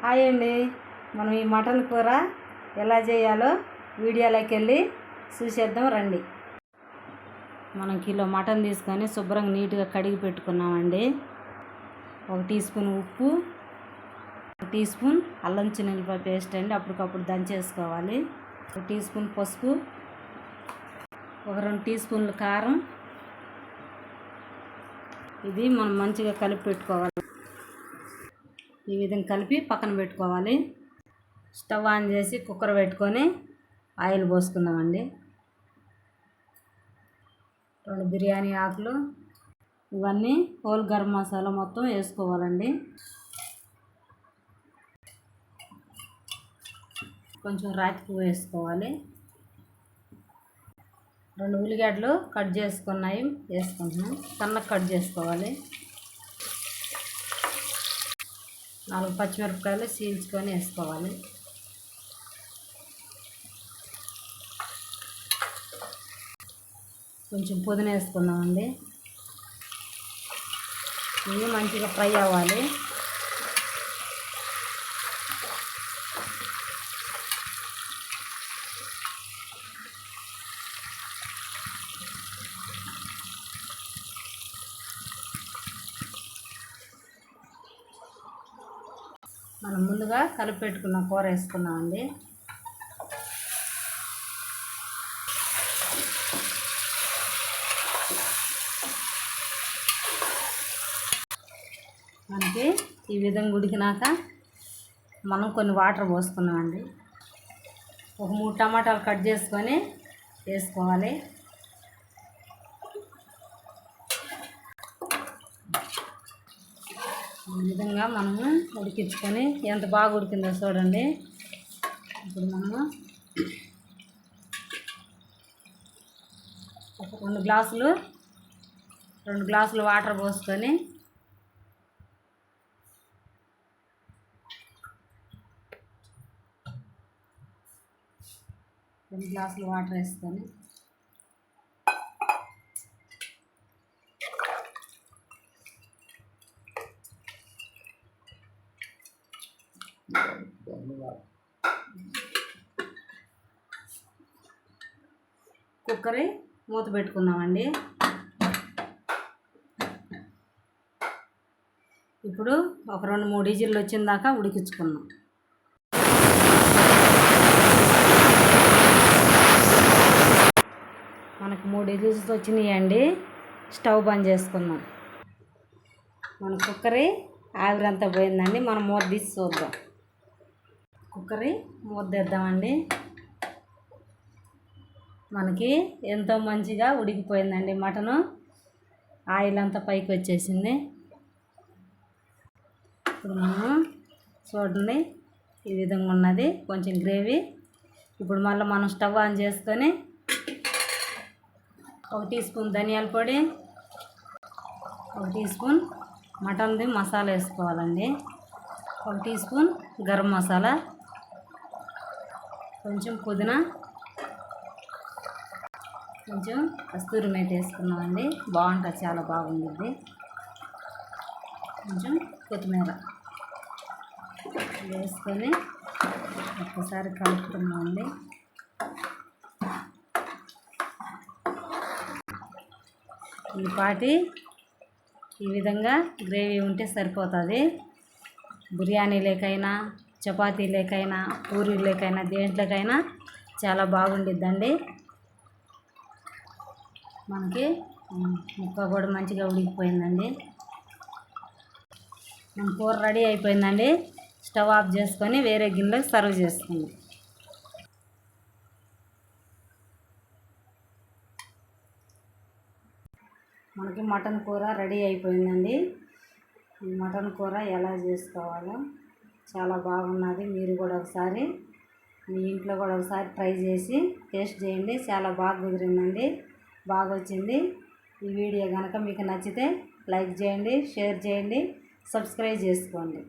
Hi అండి. మనం ఈ మటన్ కూర ఎలా చేయాలో వీడియోలోకి వెళ్ళి చూసేద్దాం రండి. మనం కిలో మటన్ తీసుకొని శుభ్రంగా నీట్గా కడిగి పెట్టుకున్నామండి. 1 టీ స్పూన్ ఉప్పు, 1 టీ స్పూన్ అల్లం చిన్నుల్లిపాయ పేస్ట్ అండి, అప్పటికప్పుడు దంచేసుకోవాలి. 1 టీ స్పూన్ పసుపు, 2 టీ స్పూన్లు కారం. ఇది మనం మంచిగా కలిపి పెట్టుకోవాలి. ఈ విధంగా కలిపి పక్కన పెట్టుకోవాలి. స్టవ్ ఆన్ చేసి కుక్కర్ పెట్టుకొని ఆయిల్ పోసుకుందామండి. 2 బిర్యానీ ఆకులు, ఇవన్నీ హోల్ గరం మసాలా మొత్తం వేసుకోవాలండి. కొంచెం రాతి పువ్వు వేసుకోవాలి. 2 ఉల్లిగడ్డలు కట్ చేసుకున్నాయి వేసుకుంటున్నాం, సన్నగా కట్ చేసుకోవాలి. 4 పచ్చిమిరపకాయలు చీల్చుకొని వేసుకోవాలి. కొంచెం పుదీనా వేసుకున్నామండి. ఇవి మంచిగా ఫ్రై అవ్వాలి. మనం ముందుగా కలిపి పెట్టుకున్న కూర వేసుకున్నామండి. మనకి ఈ విధంగా ఉడికినాక మనం కొన్ని వాటర్ పోసుకున్నామండి. 3 టమాటాలు కట్ చేసుకొని వేసుకోవాలి. ఈ విధంగా మనము ఉడికించుకొని ఎంత బాగా ఉడికిందో చూడండి. ఇప్పుడు మనము 2 గ్లాసులు వాటర్ పోసుకొని వేసుకొని కుక్కర్ మూత పెట్టుకున్నామండి. ఇప్పుడు ఒక 2-3 విజిల్లు వచ్చిన దాకా ఉడికించుకున్నాం. మనకు 3 విజిల్స్ వచ్చినాయండి. స్టవ్ బంద్ చేసుకుందాం. మన కుక్కర్ ఆవిరంతా పోయిందండి. మనం మూత తీసి చూద్దాం. కుక్కర్ మూత తెద్దామండి. మనకి ఎంతో మంచిగా ఉడికిపోయిందండి మటను. ఆయిల్ అంతా పైకి వచ్చేసింది. ఇప్పుడు మనం చూడండి ఈ విధంగా ఉన్నది కొంచెం గ్రేవీ. ఇప్పుడు మళ్ళీ మనం స్టవ్ ఆన్ చేసుకొని 1 టీ స్పూన్ ధనియాల పొడి, 1 టీ స్పూన్ మటన్ది మసాలా వేసుకోవాలండి. 1 టీ స్పూన్ గరం మసాలా, కొంచెం పుదీనా, కొంచెం కస్తూరి మేతి వేసుకున్నామండి. బాగుంటుంది, చాలా బాగుంటుంది. కొంచెం కొత్తిమీర వేసుకొని ఒక్కసారి కలుపుతున్నామండి. ఈ విధంగా గ్రేవీ ఉంటే సరిపోతుంది. బిర్యానీ లేకైనా, చపాతీ లేకైనా, పూరీ లేకైనా, దేంట్లోకైనా చాలా బాగుండిద్దండి. మనకి ముక్క కూడా మంచిగా ఉడికిపోయిందండి. మన కూర రెడీ అయిపోయిందండి. స్టవ్ ఆఫ్ చేసుకొని వేరే గిన్నెలకు సర్వ్ చేసుకుందాం. మనకి మటన్ కూర రెడీ అయిపోయిందండి. ఈ మటన్ కూర ఎలా చేసుకోవాలో చాలా బాగున్నది. మీరు కూడా ఒకసారి మీ ఇంట్లో కూడా ఒకసారి ట్రై చేసి టేస్ట్ చేయండి. చాలా బాగా కుదిరిందండి, బాగా వచ్చింది. ఈ వీడియో కనుక మీకు నచ్చితే లైక్ చేయండి, షేర్ చేయండి, సబ్స్క్రైబ్ చేసుకోండి.